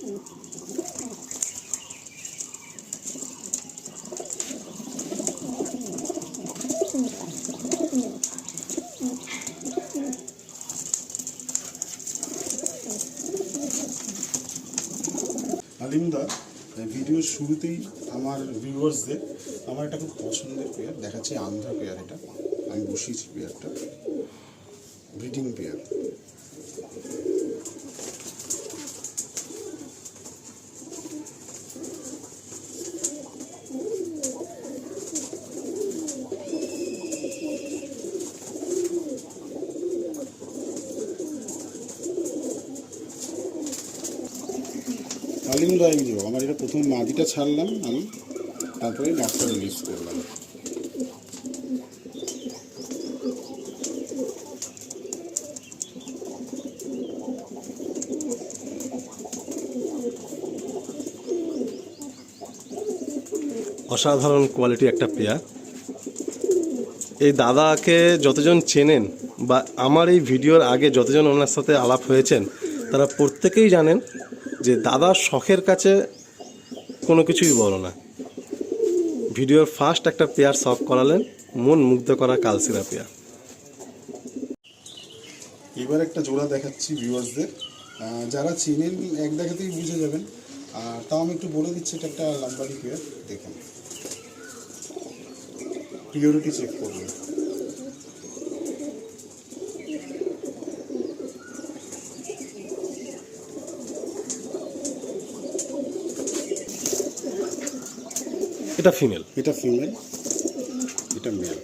আলিমদা ভিডিওর শুরুতেই আমার ভিউয়ার্সদের আমার একটা খুব পছন্দের পেয়ার দেখাচ্ছি, আন্ধ্রা পেয়ার। এটা আমি বসিয়েছি পেয়ারটা, ব্রিডিং পেয়ার। আলিমদা এই যে আমার এটা প্রথমে মাদিটা ছাড়লাম আমি, তারপরে বাচ্চা রিলিজ করলাম। অসাধারণ কোয়ালিটি একটা পেয়ার। এই দাদাকে যতজন চেনেন বা আমার এই ভিডিওর আগে যতজন ওনার সাথে আলাপ হয়েছেন তারা প্রত্যেকেই জানেন যে দাদার শখের কাছে কোনো কিছুই বড় না। ভিডিওর ফার্স্ট একটা পেয়ার শখ করালেন, মন মুগ্ধ করা কালসিরা পেয়ার। এবার একটা জোড়া দেখাচ্ছি ভিউয়ার্সদের, যারা চেনেন এক দেখাতেই বুঝে যাবেন। আর তাও আমি একটু বলে দিচ্ছি, এটা একটা লাম্বারি পেয়ার। দেখুন পিওরিটি চেক করবেন। এটা ফিমেল, এটা ফিমেল, এটা মেল।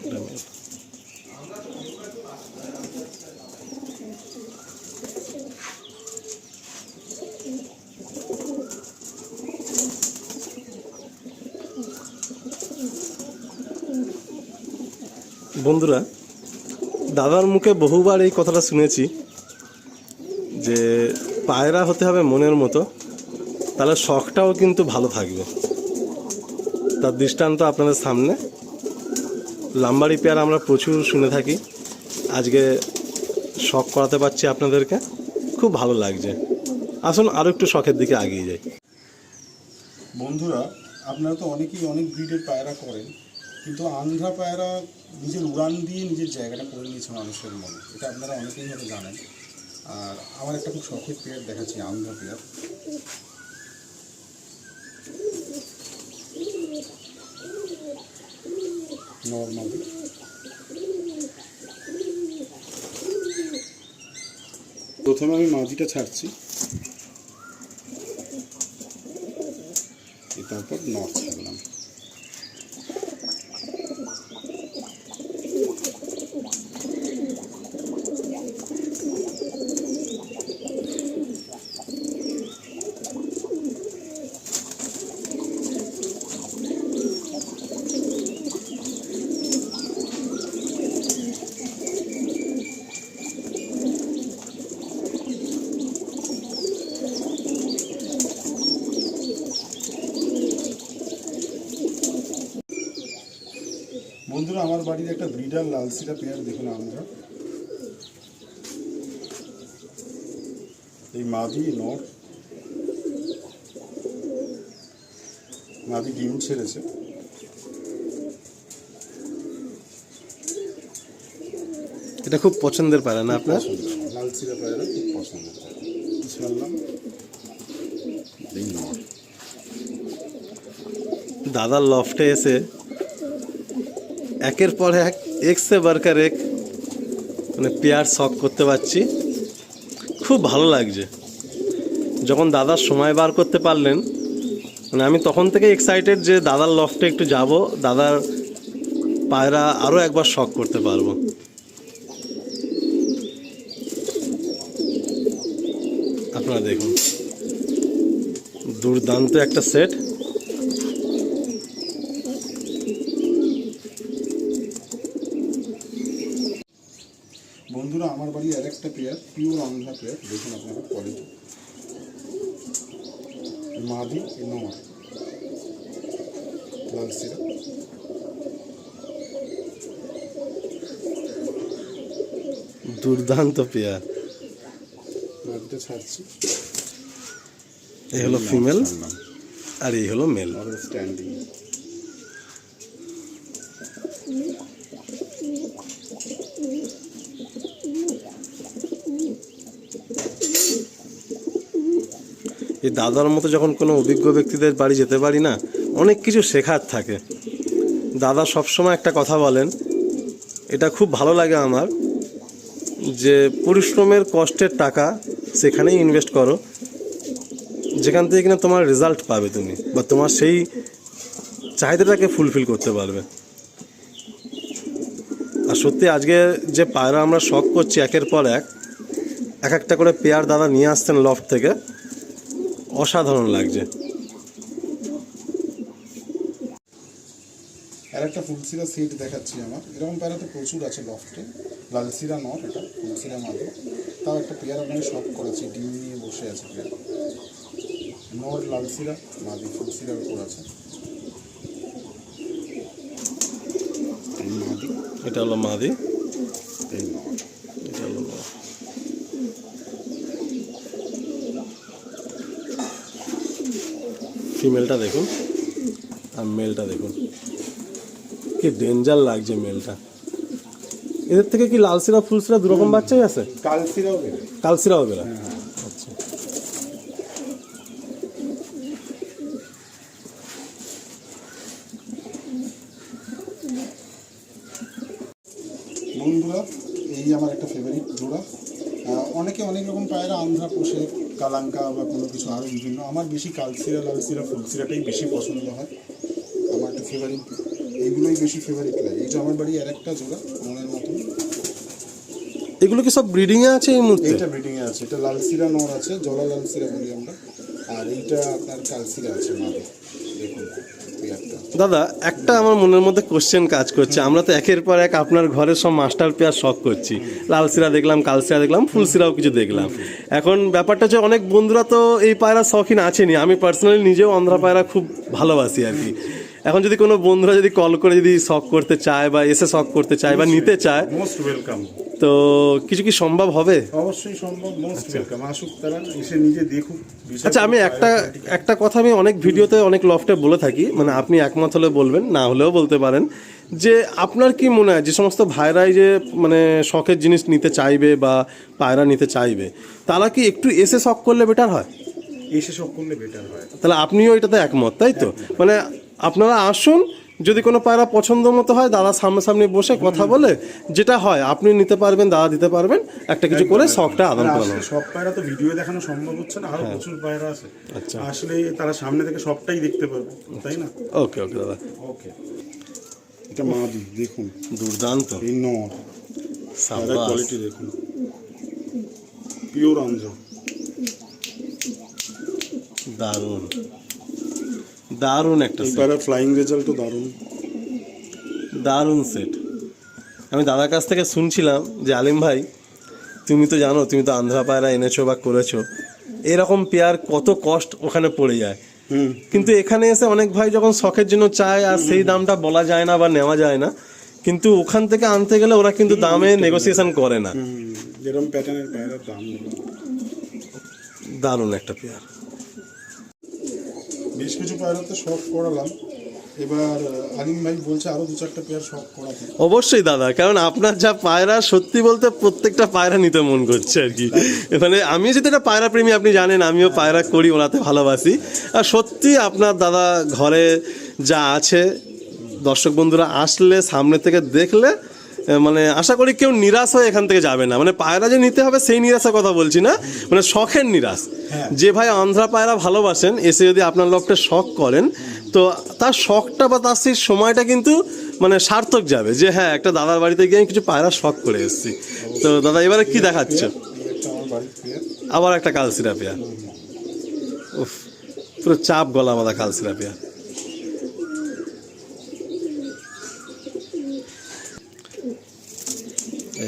বন্ধুরা, দাদার মুখে বহুবার এই কথাটা শুনেছি যে পায়রা হতে হবে মনের মতো, তাহলে শখটাও কিন্তু ভালো থাকবে। তার দৃষ্টান্ত আপনাদের সামনে। লাম্বারি পেয়ার আমরা প্রচুর শুনে থাকি, আজকে শখ করাতে পারছি আপনাদেরকে, খুব ভালো লাগছে। আসুন আরও একটু শখের দিকে এগিয়ে যাই। বন্ধুরা, আপনারা তো অনেকেই অনেক ব্রিডের পায়রা করেন, কিন্তু আন্ধ্রা পায়রা নিজের উড়ান দিয়ে নিজের জায়গাটা করে নিয়েছে মানুষের মনে, এটা আপনারা অনেকেই হয়তো জানেন। আর আমার একটা খুব শখের পেয়ার দেখাচ্ছি, আন্ধ্রা পেয়ার। নর্মালি প্রথমে আমি মাদিটা ছাড়ছি, তারপর নর ছাড়লাম। বন্ধুরা, আমার বাড়ির একটা ব্রিডার লালসিরা পেয়ার দেখুন, আন্ধ্রা। এই মাদি নর, মাদি ডিম ছেড়েছে। এটা খুব পছন্দের পায়রা না আপনার? লালসিরা পায়রা খুব পছন্দের। ছাড়লাম এই নর। দাদার লফটে এসে একের পর এক এক্সে বারকার এক মানে পেয়ার শখ করতে পারছি, খুব ভালো লাগছে। যখন দাদার সময় বার করতে পারলেন, মানে আমি তখন থেকে এক্সাইটেড যে দাদার লফটে একটু যাব, দাদার পায়রা আরও একবার শখ করতে পারবো। আপনারা দেখুন, দুর্দান্ত একটা সেট। বন্ধুরা, আমার বাড়ি আর একটা পেয়ার পিওর আন্ধ্রা পেয়ার, দেখুন আপনারা কোয়ালিটি। মাদি নর লালসিরা। দুর্দান্ত পেয়ার। মাদিটা ছাড়ছি। এই হলো ফিমেল ছাড়লাম। আর এই হলো মেল। আমাদের স্ট্যান্ডিং। এই দাদার মতো যখন কোনো অভিজ্ঞ ব্যক্তিদের বাড়ি যেতে পারি না, অনেক কিছু শেখার থাকে। দাদা সবসময় একটা কথা বলেন, এটা খুব ভালো লাগে আমার, যে পরিশ্রমের কষ্টের টাকা সেখানেই ইনভেস্ট করো যেখান থেকে কিনা তোমার রেজাল্ট পাবে তুমি, বা তোমার সেই চাহিদাটাকে ফুলফিল করতে পারবে। আর সত্যি আজকে যে পায়রা আমরা শখ করছি একের পর এক একটা করে পেয়ার দাদা নিয়ে আসছেন লফট থেকে, অসাধারণ লাগছে। আর একটা ফুলসিরা সেট দেখাচ্ছি আমার, এরকম পায়রা তো প্রচুর আছে লফটে। লালসিরা নর, এটা ফুলসিরা মাদে। তাও একটা পেয়ার আপনাকে শখ করেছি, ডিম নিয়ে বসে আছে পেয়ার। নর লালসিরা, মাদি ফুলসিরার উপর আছে। এই মাদি, এটা হলো মাদি, এই নর। এটা হলো নর। ফিমেলটা দেখুন আর মেলটা দেখুন, কি ডেঞ্জার লাগছে মেলটা। এদের থেকে কি লালসিরা ফুলসিরা দুরকম বাচ্চাই আছে? কালসিরাও বেরোয়। কালসিরাও বেরা? হ্যাঁ। আচ্ছা। বন্ধুরা, এই আমার একটা ফেভারিট জোড়া। অনেকে অনেক রকম পায়রা আন্ধ্রা পোষে, কালাঙ্কা বা কোনো কিছু আরও বিভিন্ন। আমার বেশি কালসিরা লালসিরা ফুলসিরাটাই বেশি পছন্দ হয়। আমার একটা ফেভারিট, এইগুলোই বেশি ফেভারিট লাগে। এইটা আমার বাড়ি আর একটা জোড়া মনের মতন। এগুলো কি সব ব্রিডিংয়ে আছে এই মুহূর্তে? এইটা ব্রিডিংয়ে আছে, এটা লালসিরা নর আছে, জলা লালসিরা বলি আমরা। আর এইটা আপনার কালসিরা আছে মাদে। দেখুন পেয়ারটা। দাদা, একটা আমার মনের মধ্যে কোশ্চেন কাজ করছে। আমরা তো একের পর এক আপনার ঘরের সব মাস্টার পেয়ার শখ করছি, লালসিরা দেখলাম, কালসিরা দেখলাম, ফুলসিরাও কিছু দেখলাম। এখন ব্যাপারটা হচ্ছে অনেক বন্ধুরা তো এই পায়রা শখিন আছেনি। আমি পার্সোনালি নিজেও আন্ধ্রা পায়রা খুব ভালোবাসি আর কি। এখন যদি কোনো বন্ধুরা যদি কল করে যদি শখ করতে চায় বা এসে শখ করতে চায় বা নিতে চায়, মোস্ট ওয়েলকাম। তো কিছু কি সম্ভব হবে? অবশ্যই সম্ভব, মোস্ট ওয়েলকাম। আসুক তারা, এসে নিজে দেখুক। আচ্ছা, আমি একটা কথা আমি অনেক ভিডিওতে অনেক লফটে বলে থাকি, মানে আপনি একমত হলে বলবেন, না হলেও বলতে পারেন, যে আপনার কি মনে হয় যে সমস্ত ভাইরাই যে মানে শখের জিনিস নিতে চাইবে বা পায়রা নিতে চাইবে, তারা কি একটু এসে শখ করলে বেটার হয়? এসে শখ করলে বেটার হয়। তাহলে আপনিও এটাতে একমত, তাই তো? মানে আপনারা আসুন, যদি কোনো পায়রা পছন্দ মতো হয়, দাদা সামনাসামনি বসে কথা বলে যেটা হয় আপনি নিতে পারবেন, দাদা দিতে পারবেন, একটা কিছু করে শখটা আদান প্রদান। আসলে সব পায়রা তো ভিডিও দেখানো সম্ভব হচ্ছে না, আরো প্রচুর পায়রা আছে। আচ্ছা, আসলে তারা সামনে থেকে সবটাই দেখতে পারবে, তাই না? ওকে ওকে দাদা। ওকে, এটা মাদি দেখুন, দুর্দান্ত, এই নর, সাবাস, কোয়ালিটি দেখুন, পিওর আন্ধ্রা। দারুণ দারুণ একটা এই সেট, পায়রা ফ্লাইং রেজাল্টও দারুণ। দারুণ সেট। আমি দাদার কাছ থেকে শুনছিলাম যে আলিম ভাই, তুমি তো জানো, তুমি তো আন্ধ্রা পায়রা এনেছো বা করেছো, এরকম পেয়ার কত কষ্ট ওখানে পড়ে যায়। কিন্তু এখানে এসে অনেক ভাই যখন শখের জন্য চায় আর সেই দামটা বলা যায় না বা নেওয়া যায় না, কিন্তু ওখান থেকে আনতে গেলে ওরা কিন্তু দামে নেগোসিয়েশন করে না। যেরকম প্যাটার্নের পায়রার দাম নেই। দারুণ একটা পেয়ার। বেশ কিছু পায়রাতে শখ করালাম, এবার আলিম ভাই বলছে আরো দু চারটা পেয়ার শখ করাতে। অবশ্যই দাদা, কারণ আপনার যা পায়রা, সত্যি বলতে প্রত্যেকটা পায়রা নিতে মন করছে আর কি। মানে আমি যেহেতু একটা পায়রা প্রেমী, আপনি জানেন, আমিও পায়রা করি, ওনাতে ভালোবাসি। আর সত্যি আপনার দাদা ঘরে যা আছে, দর্শক বন্ধুরা আসলে সামনে থেকে দেখলে মানে আশা করি কেউ নিরাশ হয়ে এখান থেকে যাবে না। মানে পায়রা যে নিতে হবে সেই নিরাশার কথা বলছি না, মানে শখের নিরাশ। যে ভাই আন্ধ্রা পায়রা ভালোবাসেন, এসে যদি আপনার লফটে শখ করেন, তো তার শখটা বা তার সেই সময়টা কিন্তু মানে সার্থক যাবে, যে হ্যাঁ একটা দাদার বাড়িতে গিয়ে আমি কিছু পায়রা শখ করে এসেছি। তো দাদা এবারে কি দেখাচ্ছ? আবার একটা কালসিরা পেয়ার। উফ, পুরো চাপ গলা বাঁধা কালসিরা পেয়ার।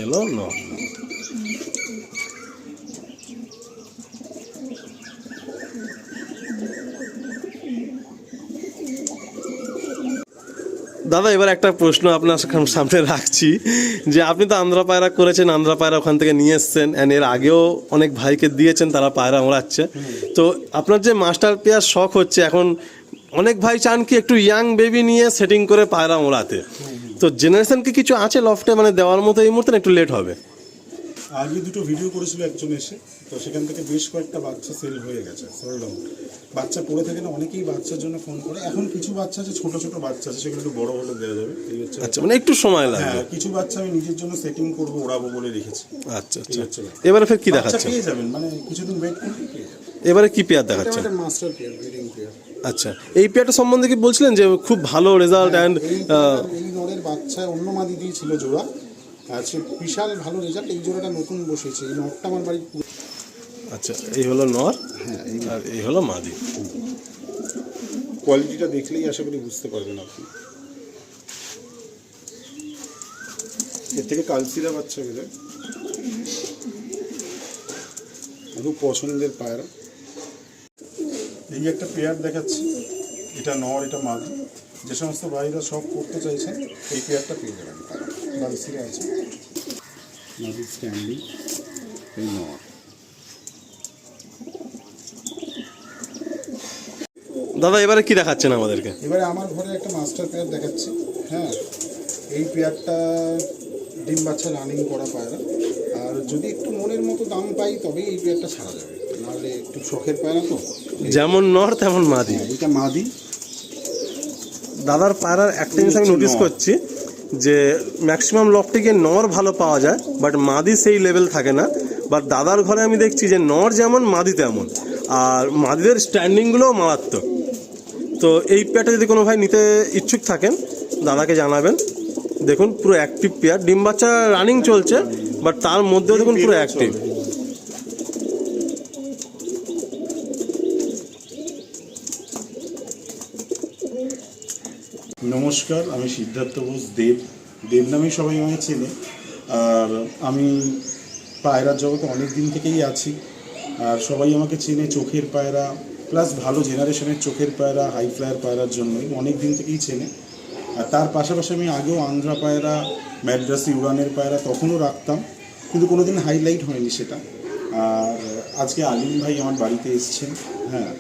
এলো না, দাদা এবার একটা প্রশ্ন আপনার সামনে রাখছি, যে আপনি তো আন্ধ্রা পায়রা করেছেন, আন্ধ্রা পায়রা ওখান থেকে নিয়ে এসছেন, অ্যান্ড এর আগেও অনেক ভাইকে দিয়েছেন, তারা পায়রা ওড়াচ্ছে। তো আপনার যে মাস্টার পেয়ার শখ হচ্ছে এখন, অনেক ভাই চান কি একটু ইয়াং বেবি নিয়ে সেটিং করে পায়রা ওড়াতে। তো জেনারেশন কি কিছু আছে লফটে মানে দেওয়ার মতো এই মুহূর্তে, না একটু লেট হবে? আগে দুটো ভিডিও করেছিল একজন এসে, তো সেখান থেকে বেশ কয়েকটা বাচ্চা সেল হয়ে গেছে, সোল্ড আউট। বাচ্চা পড়ে থাকে না, অনেকেই বাচ্চার জন্য ফোন করে। এখন কিছু বাচ্চা আছে, ছোট ছোট বাচ্চা আছে, সেগুলো একটু বড় হলে দেওয়া যাবে। এই হচ্ছে আচ্ছা, মানে একটু সময় লাগবে। হ্যাঁ, কিছু বাচ্চা আমি নিজের জন্য সেটিং করবো, ওড়াবো বলে রেখেছি। আচ্ছা এই আচ্ছা, হচ্ছে এবারে ফের কি বাচ্চা দেখাচ্ছে? পেয়ে যাবেন, মানে কিছুদিন ওয়েট করলে পেয়ে যাবেন। এবারে কি পেয়ার এটা দেখাচ্ছে? একটা মাস্টার পেয়ার, ব্রিডিং পেয়ার। আচ্ছা, এই পেয়ারটা সম্বন্ধে কি বলছিলেন যে খুব ভালো রেজাল্ট অ্যান্ড এই নরের বাচ্চা অন্য মাদি দিয়েছিল জোড়া, আর সে বিশাল ভালো রেজাল্ট। এই জোড়াটা নতুন বসেছে, এই নরটা আমার বাড়ি। আচ্ছা, এই হলো নর হ্যাঁ, আর এই হলো মাদি। কোয়ালিটিটা দেখলেই আশা করি বুঝতে পারবেন আপনি। এর থেকে কালসিরা বাচ্চা বেরোয়, খুব পছন্দের পায়রা। এই একটা পেয়ার দেখাচ্ছি, এটা নর, এটা মাদি। যে সমস্ত ভাইরা সব করতে চাইছেন এই পেয়ারটা পেয়ে যাবেন। কালসিরা আছে, মাদি স্ট্যান্ডিং, এই নর। দাদা এবারে কি দেখাচ্ছেন আমাদেরকে? এবারে আমার ঘরে একটা মাস্টার পেয়ার দেখাচ্ছি। হ্যাঁ, এই পেয়ারটা ডিম বাচ্চা রানিং করা পায়রা, আর যদি একটু মনের মতো দাম পাই তবেই এই পেয়ারটা ছাড়া যাবে, নাহলে একটু শখের পায়রা তো। যেমন নর তেমন মাদি। হ্যাঁ, এটা মাদি। দাদার পায়রার একটা জিনিস আমি নোটিস করছি, যে ম্যাক্সিমাম লফটিকে নর ভালো পাওয়া যায়, বাট মাদি সেই লেভেল থাকে না। বাট দাদার ঘরে আমি দেখছি যে নর যেমন মাদি তেমন, আর মাদিদের স্ট্যান্ডিংগুলোও মারাত্মক। তো এই পেয়ারটা যদি কোনো ভাই নিতে ইচ্ছুক থাকেন, দাদাকে জানাবেন। দেখুন পুরো অ্যাক্টিভ পেয়ার, ডিম বাচ্চা রানিং চলছে, বাট তার মধ্যেও দেখুন পুরো অ্যাক্টিভ। নমস্কার, আমি সিদ্ধার্থ ঘোষ, দেব নামেই সবাই আমাকে চেনে। আর আমি পায়রার জগতে অনেক দিন থেকেই আছি, আর সবাই আমাকে চেনে চোখের পায়রা প্লাস ভালো জেনারেশনের চোখের পায়রা, হাই ফ্লায়ার পায়রার জন্যই অনেক দিন থেকেই চেনে। আর তার পাশাপাশি আমি আগেও আন্ধ্রা পায়রা, ম্যাড্রাসি, উড়ানের পায়রা তখনও রাখতাম, কিন্তু কোনো দিন হাইলাইট হয়নি সেটা। আর আজকে আলিম ভাই আমার বাড়িতে এসেছেন। হ্যাঁ,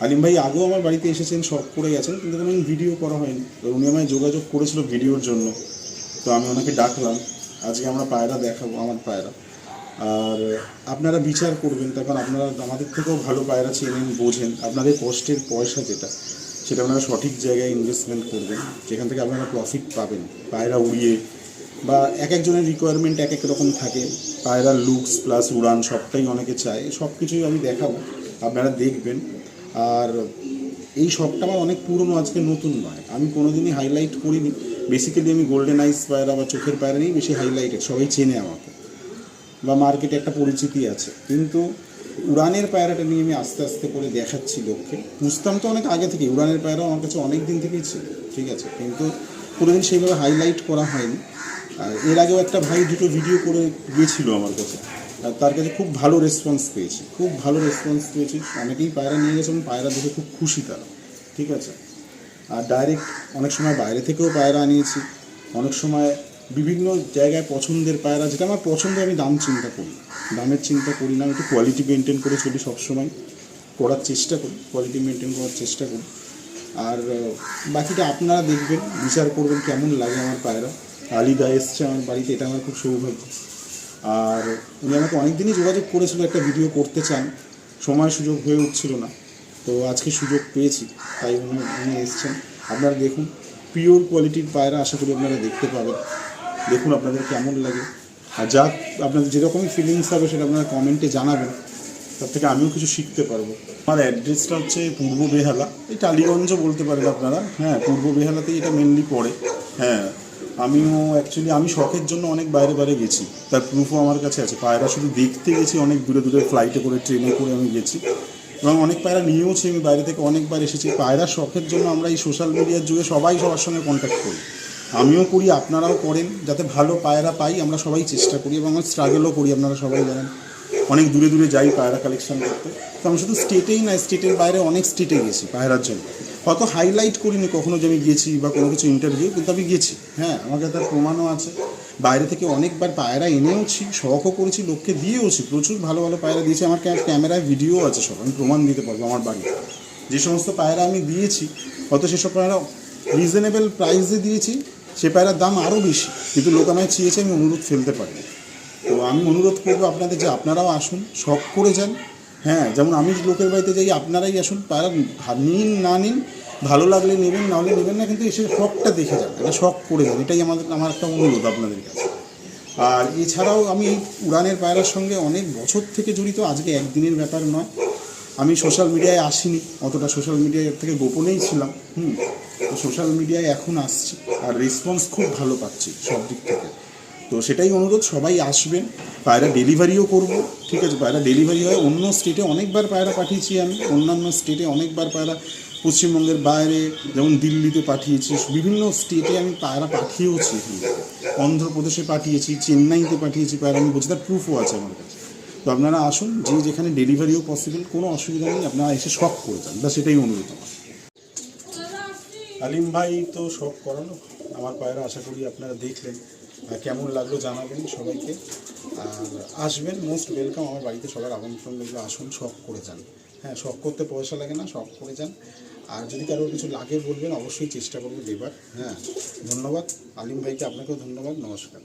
আলিম ভাই আগেও আমার বাড়িতে এসেছেন, শখ করে গেছেন, কিন্তু কোনো ভিডিও করা হয়নি। তো উনি আমায় যোগাযোগ করেছিল ভিডিওর জন্য, তো আমি ওনাকে ডাকলাম। আজকে আমরা পায়রা দেখাবো, আমার পায়রা। আর আপনারা বিচার করবেন, তখন আপনারা আমাদের থেকেও ভালো পায়রা চেনেন, বোঝেন। আপনাদের কষ্টের পয়সা যেটা, সেটা আপনারা সঠিক জায়গায় ইনভেস্টমেন্ট করবেন, যেখান থেকে আপনারা প্রফিট পাবেন। পায়রা উড়িয়ে বা এক একজনের রিকোয়ারমেন্ট এক এক রকম থাকে, পায়রার লুকস প্লাস উড়ান সবটাই অনেকে চায়। সব কিছুই আমি দেখাবো, আপনারা দেখবেন। আর এই শখটা আমার অনেক পুরনো, আজকে নতুন নয়। আমি কোনোদিনই হাইলাইট করিনি। বেসিক্যালি আমি গোল্ডেন আইস পায়রা বা চোখের পায়রা নিয়েই বেশি হাইলাইটেড, সবাই চেনে আমাকে, বা মার্কেটে একটা পরিচিতি আছে। কিন্তু উড়ানের পায়রাটা নিয়ে আমি আস্তে আস্তে করে দেখাচ্ছি লোককে। বুঝতাম তো অনেক আগে থেকে, উড়ানের পায়রা আমার কাছে অনেক দিন থেকেই ছিল, ঠিক আছে, কিন্তু কোনোদিন সেইভাবে হাইলাইট করা হয়নি। আর এর আগেও একটা ভাই দুটো ভিডিও করে গিয়েছিল আমার কাছে, আর তার কাছে খুব ভালো রেসপন্স পেয়েছি, খুব ভালো রেসপন্স পেয়েছি। অনেকেই পায়রা নিয়ে গেছে এবং পায়রা দেখে খুব খুশি তারা, ঠিক আছে। আর ডাইরেক্ট অনেক সময় বাইরে থেকেও পায়রা আনিয়েছি, অনেক সময় বিভিন্ন জায়গায় পছন্দের পায়রা, যেটা আমার পছন্দ আমি দাম চিন্তা করি, দামের চিন্তা করি না। আমি একটু কোয়ালিটি মেনটেন করে চলি, সবসময় করার চেষ্টা করি, কোয়ালিটি মেনটেন করার চেষ্টা করি। আর বাকিটা আপনারা দেখবেন, বিচার করবেন কেমন লাগে আমার পায়রা। আলিদা এসছে আমার বাড়িতে, এটা আমার খুব সৌভাগ্য। আর উনি আমাকে অনেকদিনই যোগাযোগ করেছিল, একটা ভিডিও করতে চান, সময় সুযোগ হয়ে উঠছিল না। তো আজকে সুযোগ পেয়েছি, তাই উনি এসছেন। আপনারা দেখুন, পিওর কোয়ালিটির পায়রা আশা করি আপনারা দেখতে পাবেন। দেখুন আপনাদের কেমন লাগে, আর যা আপনাদের যেরকমই ফিলিংস হবে সেটা আপনারা কমেন্টে জানাবেন, তার থেকে আমিও কিছু শিখতে পারবো। আমার অ্যাড্রেসটা হচ্ছে পূর্ব বেহালা, এই টালিগঞ্জও বলতে পারেন আপনারা। হ্যাঁ, পূর্ব বেহালাতেই এটা মেনলি পড়ে। হ্যাঁ, আমিও অ্যাকচুয়ালি আমি শখের জন্য অনেক বাইরে বাইরে গেছি, তার প্রুফও আমার কাছে আছে। পায়রা শুধু দেখতে গেছি, অনেক দূরে দূরে ফ্লাইটে করে, ট্রেনে করে আমি গেছি, এবং অনেক পায়রা নিয়েওছি আমি বাইরে থেকে, অনেকবার এসেছি। পায়রা শখের জন্য আমরা এই সোশ্যাল মিডিয়ার যুগে সবাই সবার সঙ্গে কন্ট্যাক্ট করি, আমিও করি, আপনারাও করেন। যাতে ভালো পায়রা পাই আমরা সবাই চেষ্টা করি, এবং আমরা স্ট্রাগলও করি, আপনারা সবাই জানেন। অনেক দূরে দূরে যাই পায়রা কালেকশন করতে। তো আমি শুধু স্টেটেই না, স্টেটের বাইরে অনেক স্টেটে গেছি পায়রার জন্য। হয়তো হাইলাইট করিনি কখনো যে আমি গেছি বা কোনো কিছু ইন্টারভিউ, কিন্তু আমি গেছি। হ্যাঁ, আমাকে তার প্রমাণও আছে। বাইরে থেকে অনেকবার পায়রা এনেওছি, শখও করেছি, লোককে দিয়েওছি, প্রচুর ভালো ভালো পায়রা দিয়েছি। আমার ক্যামেরায় ভিডিও আছে, সব আমি প্রমাণ দিতে পারবো আমার বাড়িতে। যে সমস্ত পায়রা আমি দিয়েছি, হয়তো সেসব পায়রা রিজনেবল প্রাইসে দিয়েছি, সে পায়রার দাম আরও বেশি, কিন্তু লোক আমায় চেয়েছে, আমি অনুরোধ ফেলতে পারিনি। তো আমি অনুরোধ করবো আপনাদের যে আপনারাও আসুন, শখ করে যান। হ্যাঁ, যেমন আমি লোকের বাড়িতে যাই, আপনারাই আসুন, পায়রা নিন না নিন, ভালো লাগলে নেবেন, না হলে নেবেন না, কিন্তু এসে শখটা দেখে যান, এটা শখ করে যান, এটাই আমার একটা অনুরোধ আপনাদের কাছে। আর এছাড়াও আমি এই উড়ানের পায়রার সঙ্গে অনেক বছর থেকে জড়িত, আজকে একদিনের ব্যাপার নয়। আমি সোশ্যাল মিডিয়ায় আসিনি অতটা, সোশ্যাল মিডিয়ায় থেকে গোপনেই ছিলাম। তো সোশ্যাল মিডিয়ায় এখন আসছি, আর রেসপন্স খুব ভালো পাচ্ছি সব দিক থেকে। তো সেটাই অনুরোধ, সবাই আসবেন। পায়রা ডেলিভারিও করব, ঠিক আছে? পায়রা ডেলিভারি হয় অন্য স্টেটে, অনেকবার পায়রা পাঠিয়েছি আমি, অন্যান্য স্টেটে অনেকবার পায়রা, পশ্চিমবঙ্গের বাইরে যেমন দিল্লিতে পাঠিয়েছি, বিভিন্ন স্টেটে আমি পায়রা পাঠিয়েওছি। অন্ধ্রপ্রদেশে পাঠিয়েছি, চেন্নাইতে পাঠিয়েছি পায়রা, আমি বলছি, তার প্রুফও আছে আমার কাছে। তো আপনারা আসুন, যে যেখানে ডেলিভারিও পসিবল, কোনো অসুবিধা নেই, আপনারা এসে শখ করে যান, বা সেটাই অনুরোধ আমার। আলিম ভাই তো শখ করালো আমার পায়রা, আশা করি আপনারা দেখলেন, কেমন লাগলো জানাবেন সবাইকে। আর আসবেন, মোস্ট ওয়েলকাম, আমার বাড়িতে সবার আমন্ত্রণ রইল, আসুন, শখ করে যান। হ্যাঁ, শখ করতে পয়সা লাগে না, শখ করে যান। আর যদি কারোর কিছু লাগে বলবেন, অবশ্যই চেষ্টা করবো দেবার। হ্যাঁ, ধন্যবাদ আলিম ভাইকে, আপনাকেও ধন্যবাদ, নমস্কার।